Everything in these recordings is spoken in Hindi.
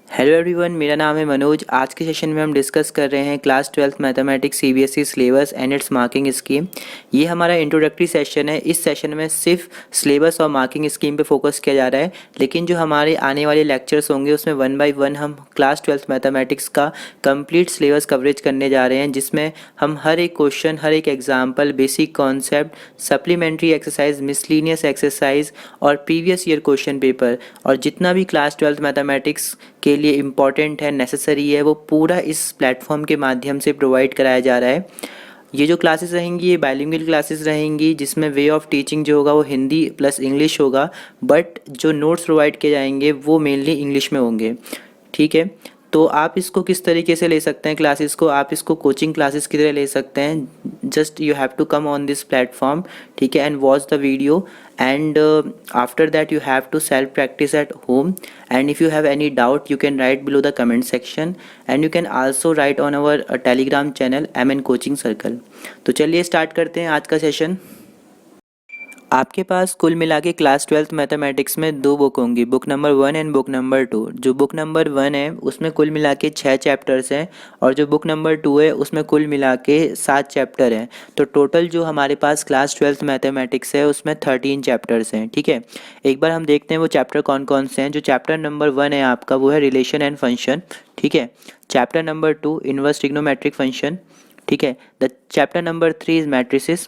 हेलो एवरीवन, मेरा नाम है मनोज। आज के सेशन में हम डिस्कस कर रहे हैं class 12th mathematics CBSE syllabus and it's marking scheme. ये हमारा इंट्रोडक्टरी सेशन है। इस सेशन में सिर्फ सिलेबस और मार्किंग स्कीम पे फोकस किया जा रहा है, लेकिन जो हमारे आने वाले लेक्चर्स होंगे उसमें 1 बाय 1 हम क्लास 12th मैथमेटिक्स का कंप्लीट सिलेबस कवरेज करने जा रहे हैं, जिसमें हम हर एक क्वेश्चन, हर एक example, basic concept, supplementary exercise, miscellaneous exercise और प्रीवियस ईयर क्वेश्चन पेपर और जितना भी क्लास 12th मैथमेटिक्स के लिए इम्पॉर्टेंट है, नेसेसरी है, वो पूरा इस प्लेटफॉर्म के माध्यम से प्रोवाइड कराया जा रहा है। ये जो क्लासेस रहेंगी ये बाइलिंगुअल क्लासेस रहेंगी, जिसमें वे ऑफ टीचिंग जो होगा वो हिंदी प्लस इंग्लिश होगा, बट जो नोट्स प्रोवाइड किए जाएंगे वो मेनली इंग्लिश में होंगे। ठीक है, तो आप इसको किस तरीके से ले सकते हैं क्लासेस को, आप इसको कोचिंग क्लासेस की तरह ले सकते हैं। Just you have to come on this platform, ठीक है, and watch the video and after that you have to self practice at home, and if you have any doubt you can write below the comment section and you can also write on our telegram channel MN coaching circle। तो चलिए स्टार्ट करते हैं आज का सेशन। आपके पास कुल मिला के क्लास 12th मैथमेटिक्स में दो बुक होंगी, book number 1 and book number 2। जो बुक नंबर 1 है उसमें कुल मिला के 6 चैप्टर्स हैं और जो बुक नंबर 2 है उसमें कुल मिला के 7 चैप्टर हैं। तो टोटल जो हमारे पास क्लास 12th मैथमेटिक्स है उसमें 13 चैप्टर्स हैं। ठीक है, एक बार हम देखते हैं वो चैप्टर कौन कौन से हैं। जो चैप्टर नंबर 1 है आपका वो है रिलेशन एंड फंक्शन। ठीक है, chapter number 2 inverse trigonometric function. ठीक है, the chapter number 3 is matrices.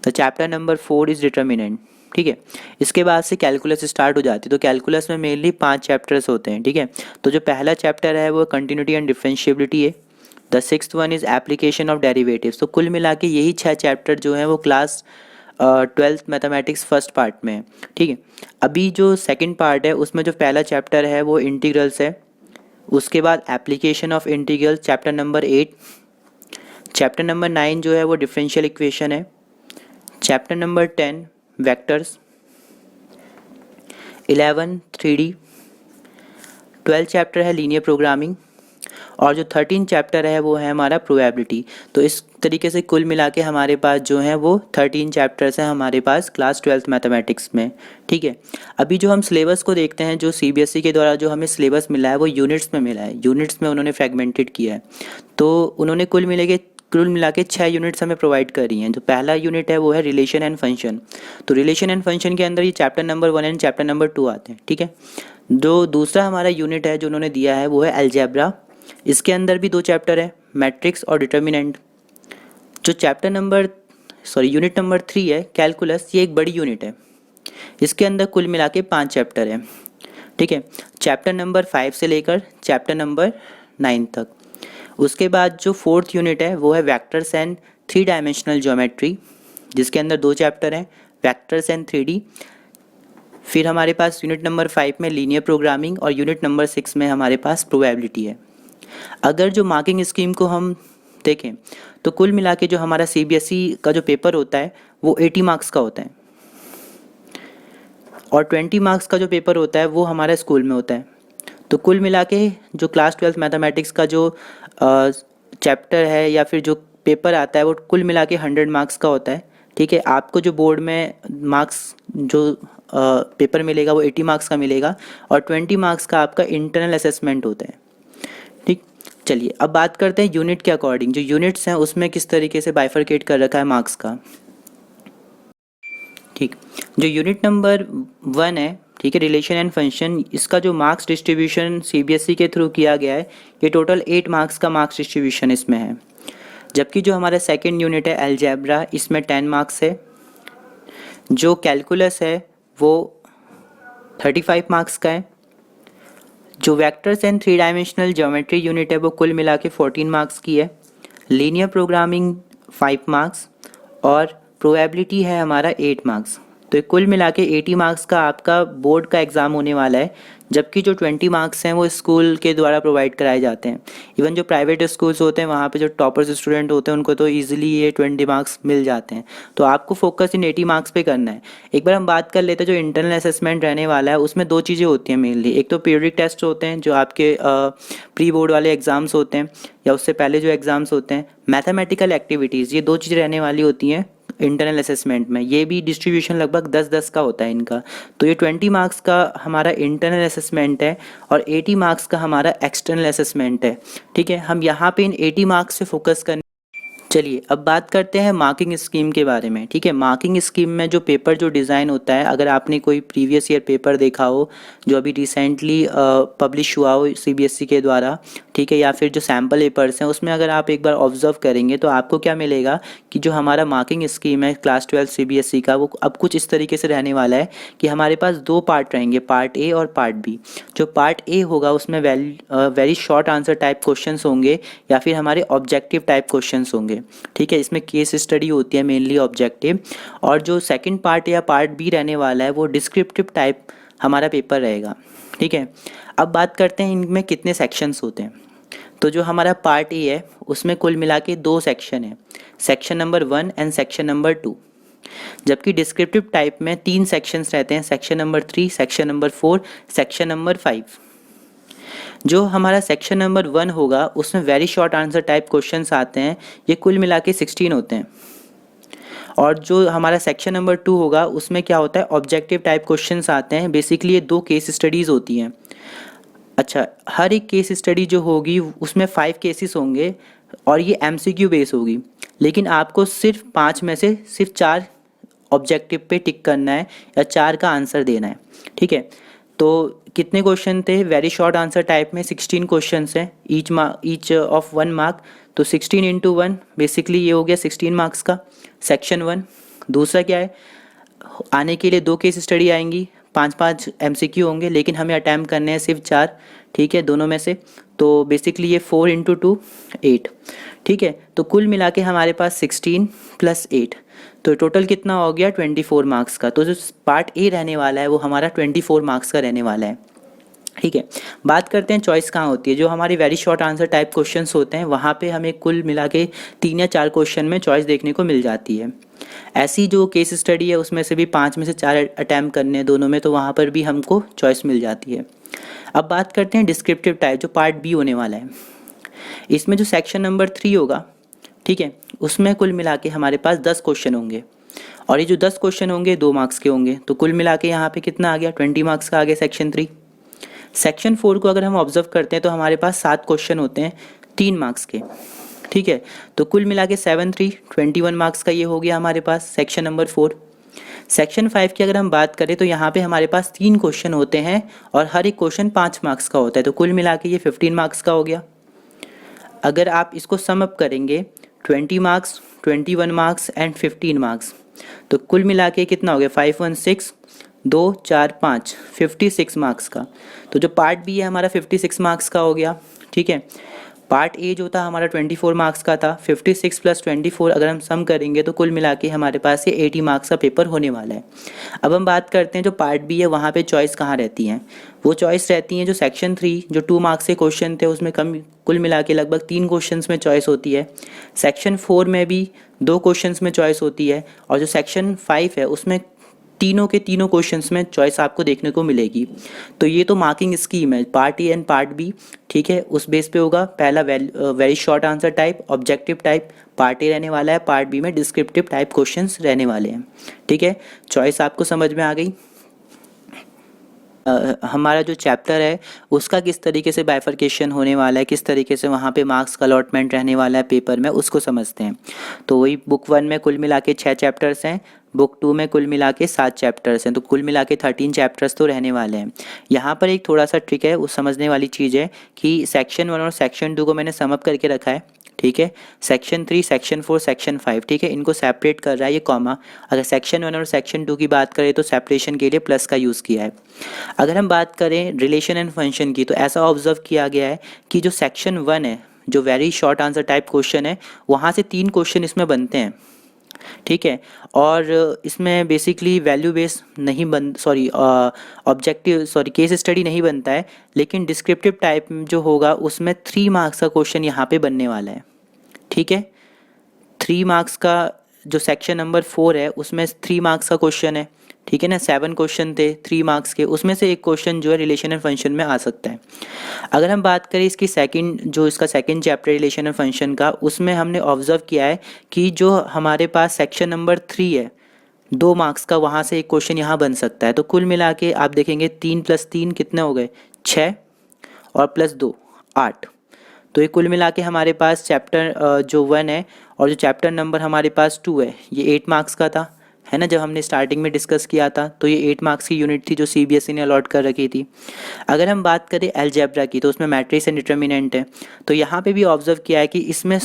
The chapter number 4 is determinant. ठीक है, इसके बाद से कैलकुलस स्टार्ट हो जाती है। तो कैलकुलस में मेनली 5 चैप्टर्स होते हैं। ठीक है, तो जो पहला चैप्टर है वो कंटिन्यूटी एंड डिफरेंशिएबिलिटी है। The 6th one is application of derivatives. तो कुल मिला के यही 6 चैप्टर जो हैं वो class 12th mathematics first part में है। ठीक है, अभी जो सेकेंड पार्ट है उसमें जो पहला चैप्टर है वो इंटीग्रल्स है। उसके बाद application of integral chapter number 8। Chapter number 9 जो है वो डिफरेंशियल इक्वेशन है। Chapter number 10 vectors. 11 3D। 12 chapter है लीनियर प्रोग्रामिंग और जो 13 चैप्टर है वो है हमारा प्रोबेबिलिटी। तो इस तरीके से कुल मिला के हमारे पास जो है वो 13 चैप्टर्स हैं हमारे पास क्लास 12th मैथमेटिक्स में। ठीक है, अभी जो हम सिलेबस को देखते हैं, जो सीबीएसई के द्वारा जो हमें सिलेबस मिला है वो यूनिट्स में मिला है। यूनिट्स में उन्होंने फ्रेगमेंटेड किया है। तो उन्होंने कुल मिला के 6 यूनिट्स हमें प्रोवाइड करी हैं। जो पहला यूनिट है वो है रिलेशन एंड फंक्शन। तो रिलेशन एंड फंक्शन के अंदर ये chapter number 1 and chapter number 2 आते हैं। ठीक है, जो दूसरा हमारा यूनिट है जो उन्होंने दिया है वो है अलजेब्रा। इसके अंदर भी 2 चैप्टर है, मैट्रिक्स और डिटर्मिनेंट। जो यूनिट नंबर 3 है कैलकुलस, ये एक बड़ी यूनिट है। इसके अंदर कुल मिला के 5 चैप्टर है। ठीक है, चैप्टर नंबर 5 से लेकर चैप्टर नंबर 9 तक। उसके बाद जो 4th यूनिट है वो है वेक्टर्स एंड 3 डायमेंशनल ज्योमेट्री, जिसके अंदर 2 चैप्टर हैं, वेक्टर्स एंड 3D। फिर हमारे पास यूनिट नंबर 5 में लीनियर प्रोग्रामिंग और यूनिट नंबर 6 में हमारे पास प्रोबेबिलिटी है। अगर जो मार्किंग स्कीम को हम देखें तो कुल मिला के जो हमारा सीबीएसई का जो पेपर होता है वो 80 मार्क्स का होता है और 20 मार्क्स का जो पेपर होता है वो हमारा स्कूल में होता है। तो कुल मिला के जो क्लास 12th मैथमेटिक्स का जो चैप्टर है या फिर जो पेपर आता है वो कुल मिला के 100 मार्क्स का होता है। ठीक है, आपको जो बोर्ड में मार्क्स जो पेपर मिलेगा वो 80 मार्क्स का मिलेगा और 20 मार्क्स का आपका इंटरनल असेसमेंट होता है। ठीक, चलिए अब बात करते हैं यूनिट के अकॉर्डिंग। जो यूनिट्स हैं उसमें किस तरीके से बाइफरकेट कर रखा है मार्क्स का। ठीक, जो यूनिट नंबर 1 है, ठीक है, रिलेशन एंड फंक्शन, इसका जो मार्क्स डिस्ट्रीब्यूशन सीबीएसई के थ्रू किया गया है ये टोटल 8 मार्क्स का मार्क्स डिस्ट्रीब्यूशन इसमें है। जबकि जो हमारा सेकंड यूनिट है अलजेब्रा, इसमें 10 मार्क्स है। जो कैलकुलस है वो 35 मार्क्स का है। जो vectors and 3 dimensional geometry unit है वो कुल मिला के 14 मार्क्स की है। लीनियर प्रोग्रामिंग 5 मार्क्स और प्रोबेबिलिटी है हमारा 8 मार्क्स। तो कुल मिला के 80 मार्क्स का आपका बोर्ड का एग्ज़ाम होने वाला है, जबकि जो 20 मार्क्स हैं वो स्कूल के द्वारा प्रोवाइड कराए जाते हैं। इवन जो प्राइवेट स्कूल्स होते हैं वहाँ पे जो टॉपर्स स्टूडेंट होते हैं उनको तो ईजिली ये 20 मार्क्स मिल जाते हैं। तो आपको फोकस इन 80 मार्क्स पे करना है। एक बार हम बात कर लेते हैं जो इंटरनल असेसमेंट रहने वाला है, उसमें 2 चीज़ें होती हैं मेनली। एक तो पीरियडिक टेस्ट होते हैं जो आपके प्री बोर्ड वाले एग्ज़ाम्स होते हैं या उससे पहले जो एग्ज़ाम्स होते हैं। मैथमेटिकल एक्टिविटीज़, ये 2 चीज़ें रहने वाली होती हैं इंटरनल असेसमेंट में। ये भी डिस्ट्रीब्यूशन लगभग 10-10 का होता है इनका। तो ये 20 मार्क्स का हमारा इंटरनल असेसमेंट है और 80 मार्क्स का हमारा एक्सटर्नल असेसमेंट है। ठीक है, हम यहाँ पे इन 80 मार्क्स से फोकस करने। चलिए अब बात करते हैं मार्किंग स्कीम के बारे में। ठीक है, मार्किंग स्कीम में जो पेपर जो डिज़ाइन होता है, अगर आपने कोई प्रीवियस ईयर पेपर देखा हो जो अभी रिसेंटली पब्लिश हुआ हो सीबीएसई के द्वारा, ठीक है, या फिर जो सैम्पल पेपर्स हैं उसमें अगर आप एक बार ऑब्जर्व करेंगे तो आपको क्या मिलेगा कि जो हमारा मार्किंग स्कीम है क्लास 12 सीबीएसई का, वो अब कुछ इस तरीके से रहने वाला है कि हमारे पास दो पार्ट रहेंगे, पार्ट ए और पार्ट बी। जो पार्ट ए होगा उसमें very short answer type questions होंगे या फिर हमारे ऑब्जेक्टिव टाइप क्वेश्चंस होंगे। ठीक है, इसमें केस स्टडी होती है मेनली ऑब्जेक्टिव। और जो सेकंड पार्ट या पार्ट बी रहने वाला है वो डिस्क्रिप्टिव टाइप हमारा पेपर रहेगा। ठीक है, अब बात करते हैं इनमें कितने सेक्शंस होते हैं। तो जो हमारा पार्ट ए है उसमें कुल मिला के 2 सेक्शन है, section number 1 and section number 2। जबकि डिस्क्रिप्टिव टाइप में 3 सेक्शंस रहते हैं, section number 3, section number 4, section number 5। जो हमारा सेक्शन नंबर 1 होगा उसमें very short answer type questions आते हैं, ये कुल मिला के 16 होते हैं। और जो हमारा सेक्शन नंबर 2 होगा उसमें क्या होता है, ऑब्जेक्टिव टाइप क्वेश्चंस आते हैं। बेसिकली ये 2 केस स्टडीज़ होती हैं। अच्छा, हर एक केस स्टडी जो होगी उसमें 5 केसेस होंगे और ये एमसीक्यू बेस होगी, लेकिन आपको सिर्फ 5 में से सिर्फ 4 ऑब्जेक्टिव पे टिक करना है या 4 का आंसर देना है। ठीक है, तो कितने क्वेश्चन थे, वेरी शॉर्ट आंसर टाइप में 16 क्वेश्चंस हैं, ईच ऑफ 1 मार्क। तो 16 इंटू 1 बेसिकली ये हो गया 16 मार्क्स का सेक्शन 1। दूसरा क्या है, आने के लिए 2 केस स्टडी आएंगी, 5-5 एमसीक्यू होंगे, लेकिन हमें अटैम्प्ट करने हैं सिर्फ 4। ठीक है, दोनों में से। तो बेसिकली ये 4 इंटू 2 8। ठीक है, तो कुल मिला के हमारे पास 16 प्लस 8, तो टोटल कितना हो गया 24 मार्क्स का। तो जो पार्ट ए रहने वाला है वो हमारा 24 मार्क्स का रहने वाला है। ठीक है, बात करते हैं चॉइस कहाँ होती है। जो हमारी very short answer type questions होते हैं वहाँ पे हमें कुल मिला के 3 या 4 क्वेश्चन में चॉइस देखने को मिल जाती है। ऐसी जो केस स्टडी है उसमें से भी 5 में से 4 अटैम्प्ट करने हैं दोनों में, तो वहाँ पर भी हमको चॉइस मिल जाती है। अब बात करते हैं डिस्क्रिप्टिव टाइप, जो पार्ट बी होने वाला है। इसमें जो सेक्शन नंबर 3 होगा, ठीक है, उसमें कुल मिला के हमारे पास 10 क्वेश्चन होंगे और ये जो 10 क्वेश्चन होंगे 2 मार्क्स के होंगे। तो कुल मिला के यहाँ पे कितना आ गया, 20 मार्क्स का आ गया सेक्शन 3। सेक्शन 4 को अगर हम ऑब्जर्व करते हैं तो हमारे पास 7 क्वेश्चन होते हैं 3 मार्क्स के। ठीक है, तो कुल मिला के 7-3 21 मार्क्स का ये हो गया हमारे पास सेक्शन नंबर 4। सेक्शन 5 की अगर हम बात करें तो यहाँ पे हमारे पास 3 क्वेश्चन होते हैं और हर एक क्वेश्चन 5 मार्क्स का होता है, तो कुल मिला के ये 15 मार्क्स का हो गया। अगर आप इसको सम अप करेंगे 20 मार्क्स, 21 मार्क्स एंड 15 मार्क्स, तो कुल मिला के कितना हो गया 516 2 4 5 56 मार्क्स का। तो जो पार्ट बी है हमारा 56 मार्क्स का हो गया। ठीक है, पार्ट ए जो था हमारा 24 मार्क्स का था, 56 प्लस 24 अगर हम सम करेंगे तो कुल मिला के हमारे पास ये 80 मार्क्स का पेपर होने वाला है। अब हम बात करते हैं जो पार्ट बी है वहाँ पे चॉइस कहाँ रहती हैं। वो चॉइस रहती हैं जो सेक्शन 3 जो 2 मार्क्स के क्वेश्चन थे उसमें कम कुल मिला के लगभग 3 क्वेश्चंस में चॉइस होती है। सेक्शन 4 में भी 2 क्वेश्चंस में चॉइस होती है और जो सेक्शन 5 है उसमें तीनों के तीनों क्वेश्चंस में चॉइस आपको देखने को मिलेगी। तो ये तो मार्किंग स्कीम है part A and part B. ठीक है, उस बेस पे होगा पहला very short answer type objective type part A रहने वाला है, पार्ट बी में डिस्क्रिप्टिव टाइप क्वेश्चंस रहने वाले हैं। ठीक है, चॉइस आपको समझ में आ गई। हमारा जो चैप्टर है उसका किस तरीके से बाइफरकेशन होने वाला है, किस तरीके से वहाँ पे मार्क्स का अलॉटमेंट रहने वाला है पेपर में, उसको समझते हैं। तो वही बुक 1 में कुल मिला के 6 चैप्टर्स हैं, बुक 2 में कुल मिला के 7 चैप्टर्स हैं, तो कुल मिला के 13 चैप्टर्स तो रहने वाले हैं। यहाँ पर एक थोड़ा सा ट्रिक है, उस समझने वाली चीज़ है कि सेक्शन 1 और सेक्शन 2 को मैंने समअप करके रखा है। ठीक है, सेक्शन 3, सेक्शन 4, सेक्शन 5, ठीक है, इनको सेपरेट कर रहा है ये कॉमा। अगर सेक्शन 1 और सेक्शन 2 की बात करें तो सेपरेशन के लिए प्लस का यूज़ किया है। अगर हम बात करें रिलेशन एंड फंक्शन की तो ऐसा ऑब्जर्व किया गया है कि जो सेक्शन 1 है जो very short answer type question है वहाँ से 3 क्वेश्चन इसमें बनते हैं। ठीक है, और इसमें बेसिकली वैल्यू बेस नहीं बन केस स्टडी नहीं बनता है, लेकिन डिस्क्रिप्टिव टाइप जो होगा उसमें 3 मार्क्स का क्वेश्चन यहाँ पे बनने वाला है। ठीक है, 3 मार्क्स का जो सेक्शन नंबर 4 है उसमें 3 मार्क्स का क्वेश्चन है। ठीक है ना, 7 क्वेश्चन थे 3 मार्क्स के, उसमें से एक क्वेश्चन जो है रिलेशन एंड फंक्शन में आ सकता है। अगर हम बात करें इसकी इसका second chapter relation and function का, उसमें हमने ऑब्जर्व किया है कि जो हमारे पास सेक्शन नंबर 3 है 2 मार्क्स का, वहाँ से एक क्वेश्चन यहाँ बन सकता है। तो कुल मिला के आप देखेंगे 3 + 3 कितने हो गए, 6 और +2 8। तो ये कुल मिला के हमारे पास चैप्टर जो 1 है और जो चैप्टर नंबर हमारे पास 2 है, ये 8 मार्क्स का था, है ना। जब हमने स्टार्टिंग में डिस्कस किया था तो ये 8 मार्क्स की यूनिट थी जो सीबीएसई ने अलॉट कर रखी थी। अगर हम बात करें अलजेब्रा की, तो उसमें मैट्रिक्स एंड डिटर्मिनेंट है। तो यहाँ पे भी ऑब्जर्व किया है कि इसमें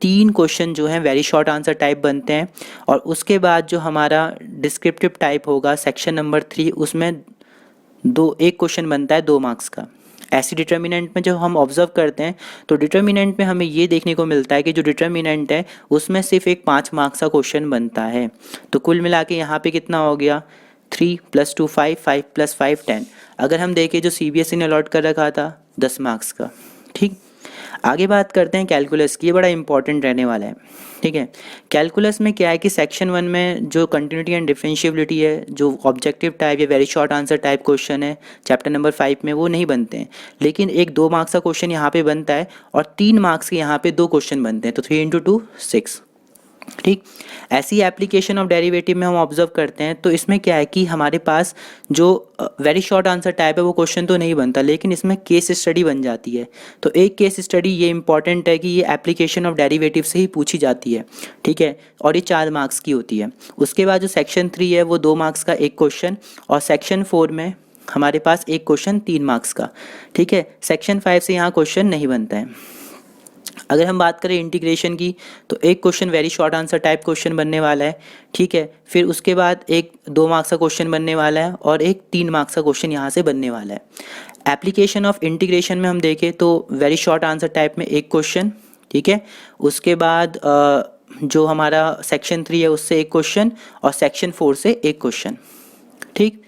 3 क्वेश्चन जो हैं वेरी शॉर्ट आंसर टाइप बनते हैं, और उसके बाद जो हमारा डिस्क्रिप्टिव टाइप होगा सेक्शन नंबर 3, उसमें एक क्वेश्चन बनता है 2 मार्क्स का। ऐसी डिटर्मिनेंट में जब हम ऑब्जर्व करते हैं तो डिटर्मिनेंट में हमें ये देखने को मिलता है कि जो डिटर्मिनेंट है उसमें सिर्फ एक 5 मार्क्स का क्वेश्चन बनता है। तो कुल मिला के यहाँ पे कितना हो गया, 3 + 2 5, 5 + 5 10। अगर हम देखें जो सीबीएसई ने अलॉट कर रखा था 10 मार्क्स का। ठीक, आगे बात करते हैं कैलकुलस की, ये बड़ा इंपॉर्टेंट रहने वाला है। ठीक है, कैलकुलस में क्या है कि सेक्शन 1 में जो कंटिन्यूटी एंड डिफरेंशिएबिलिटी है, जो ऑब्जेक्टिव टाइप या very short answer type question है चैप्टर नंबर 5 में, वो नहीं बनते हैं। लेकिन एक 2 मार्क्स का क्वेश्चन यहाँ पे बनता है और 3 मार्क्स के यहाँ पे 2 क्वेश्चन बनते हैं। तो 3 × 2 6। ठीक, ऐसी एप्लीकेशन ऑफ डेरिवेटिव में हम ऑब्जर्व करते हैं तो इसमें क्या है कि हमारे पास जो वेरी शॉर्ट आंसर टाइप है वो क्वेश्चन तो नहीं बनता, लेकिन इसमें केस स्टडी बन जाती है। तो एक केस स्टडी ये इंपॉर्टेंट है कि ये एप्लीकेशन ऑफ डेरिवेटिव से ही पूछी जाती है। ठीक है, और ये 4 मार्क्स की होती है। उसके बाद जो सेक्शन 3 है वो 2 मार्क्स का एक क्वेश्चन, और सेक्शन 4 में हमारे पास एक क्वेश्चन 3 मार्क्स का। ठीक है, सेक्शन 5 से यहाँ क्वेश्चन नहीं बनता है। अगर हम बात करें इंटीग्रेशन की, तो एक question very short answer type question बनने वाला है। ठीक है, फिर उसके बाद एक 2 मार्क्स का क्वेश्चन बनने वाला है और एक 3 मार्क्स का क्वेश्चन यहाँ से बनने वाला है। एप्लीकेशन ऑफ इंटीग्रेशन में हम देखें तो वेरी शॉर्ट आंसर टाइप में एक क्वेश्चन, ठीक है, उसके बाद जो हमारा सेक्शन 3 है उससे एक क्वेश्चन और सेक्शन 4 से एक क्वेश्चन। ठीक,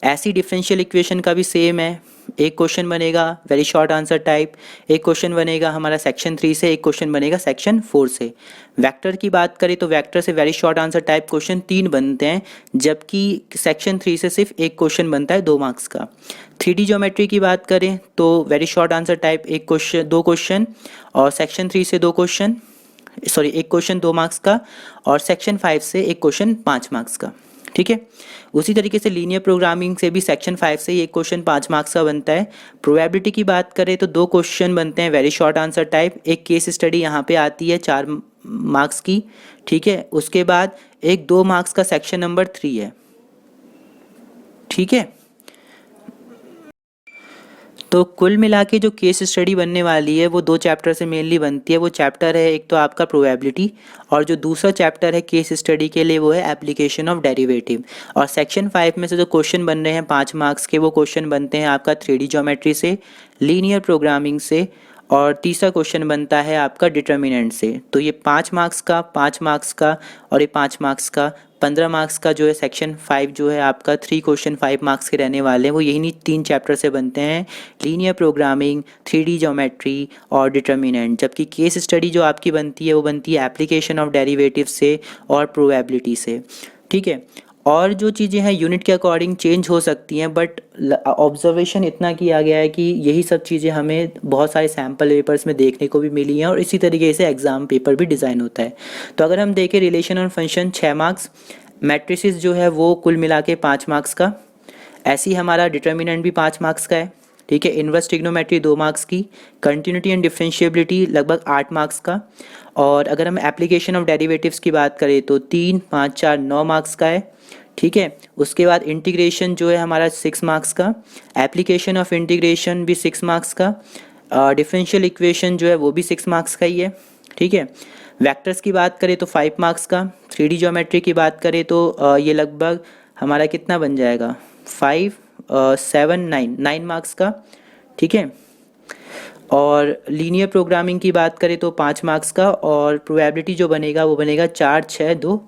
ऐसी डिफरेंशियल इक्वेशन का भी सेम है, एक क्वेश्चन बनेगा वेरी शॉर्ट आंसर टाइप, एक क्वेश्चन बनेगा हमारा सेक्शन 3 से, एक क्वेश्चन बनेगा सेक्शन 4 से। वेक्टर की बात करें तो वेक्टर से very short answer type question 3 बनते हैं, जबकि सेक्शन 3 से सिर्फ एक क्वेश्चन बनता है 2 मार्क्स का। 3D ज्योमेट्री की बात करें तो वेरी शॉर्ट आंसर टाइप एक क्वेश्चन 2 क्वेश्चन, और सेक्शन 3 से 2 क्वेश्चन, सॉरी एक क्वेश्चन 2 मार्क्स का, और सेक्शन 5 से एक क्वेश्चन 5 मार्क्स का। ठीक है, उसी तरीके से लीनियर प्रोग्रामिंग से भी सेक्शन 5 से ही एक क्वेश्चन 5 मार्क्स का बनता है। प्रोबेबिलिटी की बात करें तो 2 क्वेश्चन बनते हैं वेरी शॉर्ट आंसर टाइप, एक केस स्टडी यहाँ पे आती है 4 मार्क्स की। ठीक है, उसके बाद एक 2 मार्क्स का सेक्शन नंबर 3 है। ठीक है, तो कुल मिला के जो केस स्टडी बनने वाली है वो 2 चैप्टर से मेनली बनती है। वो चैप्टर है एक तो आपका प्रोबेबिलिटी, और जो दूसरा चैप्टर है केस स्टडी के लिए वो है एप्लीकेशन ऑफ डेरिवेटिव। और सेक्शन 5 में से जो क्वेश्चन बन रहे हैं 5 मार्क्स के, वो क्वेश्चन बनते हैं आपका 3D ज्योमेट्री से, लीनियर प्रोग्रामिंग से, और तीसरा क्वेश्चन बनता है आपका डिटर्मिनेंट से। तो ये 5 मार्क्स का, 5 मार्क्स का और ये 5 मार्क्स का, 15 मार्क्स का जो है सेक्शन 5 जो है आपका 3 क्वेश्चन 5 मार्क्स के रहने वाले हैं, वो यही 3 चैप्टर से बनते हैं, लीनियर प्रोग्रामिंग, 3D ज्योमेट्री और डिटर्मिनेंट। जबकि केस स्टडी जो आपकी बनती है वो बनती है एप्लीकेशन ऑफ डेरिवेटिव से और प्रोबेबिलिटी से। ठीक है, और जो चीज़ें हैं यूनिट के अकॉर्डिंग चेंज हो सकती हैं, बट ऑब्जर्वेशन इतना किया गया है कि यही सब चीज़ें हमें बहुत सारे सैम्पल पेपर्स में देखने को भी मिली हैं, और इसी तरीके से एग्ज़ाम पेपर भी डिज़ाइन होता है। तो अगर हम देखें रिलेशन और फंक्शन 6 मार्क्स, मैट्रिसेस जो है वो कुल मिला के 5 मार्क्स का, ऐसी हमारा डिटर्मिनेंट भी 5 मार्क्स का है। ठीक है, इन्वर्स ट्रिग्नोमेट्री 2 मार्क्स की, कंटिन्यूटी एंड डिफरेंशिएबिलिटी लगभग 8 मार्क्स का, और अगर हम एप्लीकेशन ऑफ डेरिवेटिव्स की बात करें तो 3, 5, 4, 9 मार्क्स का है। ठीक है, उसके बाद इंटीग्रेशन जो है हमारा 6 मार्क्स का, एप्लीकेशन ऑफ इंटीग्रेशन भी 6 मार्क्स का, डिफरेंशियल इक्वेशन जो है वो भी 6 मार्क्स का ही है। ठीक है, वेक्टर्स की बात करें तो 5 मार्क्स का, 3D ज्योमेट्री की बात करें तो ये लगभग हमारा कितना बन जाएगा, 5, 7, 9 मार्क्स का। ठीक है, और लीनियर प्रोग्रामिंग की बात करें तो 5 मार्क्स का, और प्रोबेबिलिटी जो बनेगा वो बनेगा 4, 6, 2,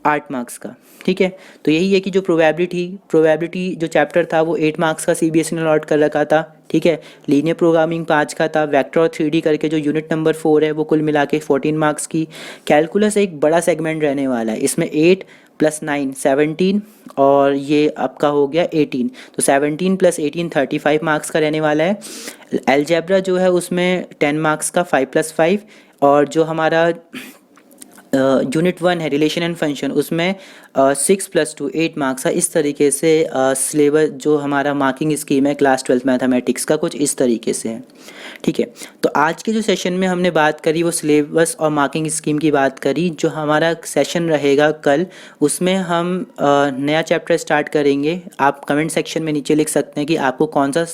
8 मार्क्स का। ठीक है, तो यही है कि जो प्रोबेबिलिटी जो चैप्टर था वो 8 मार्क्स का सीबीएसई ने अलॉट कर रखा था। ठीक है, लीनियर प्रोग्रामिंग 5 का था, वेक्टर और 3D करके जो यूनिट नंबर 4 है वो कुल मिला के 14 मार्क्स की। कैलकुलस एक बड़ा सेगमेंट रहने वाला है, इसमें 8 प्लस 9 17 और ये आपका हो गया 18। तो 17 प्लस 18 35 मार्क्स का रहने वाला है। अलजेब्रा जो है उसमें 10 मार्क्स का 5 + 5, और जो हमारा यूनिट 1 है रिलेशन एंड फंक्शन, उसमें 6 + 2 8 मार्क्स है। इस तरीके से सिलेबस जो हमारा मार्किंग स्कीम है क्लास 12 मैथमेटिक्स का कुछ इस तरीके से है। ठीक है, तो आज के जो सेशन में हमने बात करी वो सिलेबस और मार्किंग स्कीम की बात करी। जो हमारा सेशन रहेगा कल, उसमें हम नया चैप्टर स्टार्ट करेंगे। आप कमेंट सेक्शन में नीचे लिख सकते हैं कि आपको कौन सा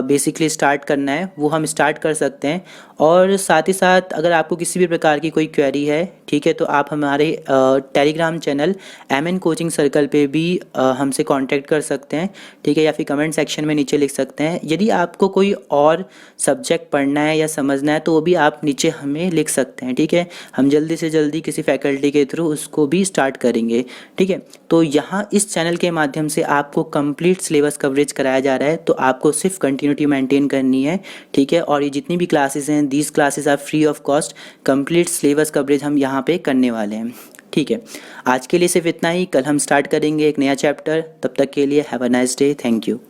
बेसिकली स्टार्ट करना है, वो हम स्टार्ट कर सकते हैं। और साथ ही साथ अगर आपको किसी भी प्रकार की कोई क्वेरी है, ठीक है, तो आप हमारे Telegram channel MN coaching circle पे भी हमसे कांटेक्ट कर सकते हैं। ठीक है, या फिर कमेंट सेक्शन में नीचे लिख सकते हैं। यदि आपको कोई और सब्जेक्ट पढ़ना है या समझना है तो वो भी आप नीचे हमें लिख सकते हैं। ठीक है, हम जल्दी से जल्दी किसी फैकल्टी के थ्रू उसको भी स्टार्ट करेंगे। ठीक है, तो यहाँ इस चैनल के माध्यम से आपको कंप्लीट सिलेबस कवरेज कराया जा रहा है, तो आपको सिर्फ कंटिन्यूटी मेंटेन करनी है। ठीक है, और ये जितनी भी क्लासेस हैं, these classes are free of cost. Complete syllabus coverage हम यहाँ पे करने वाले हैं। ठीक है, आज के लिए सिर्फ इतना ही। कल हम स्टार्ट करेंगे एक नया चैप्टर। तब तक के लिए have a nice day. Thank you.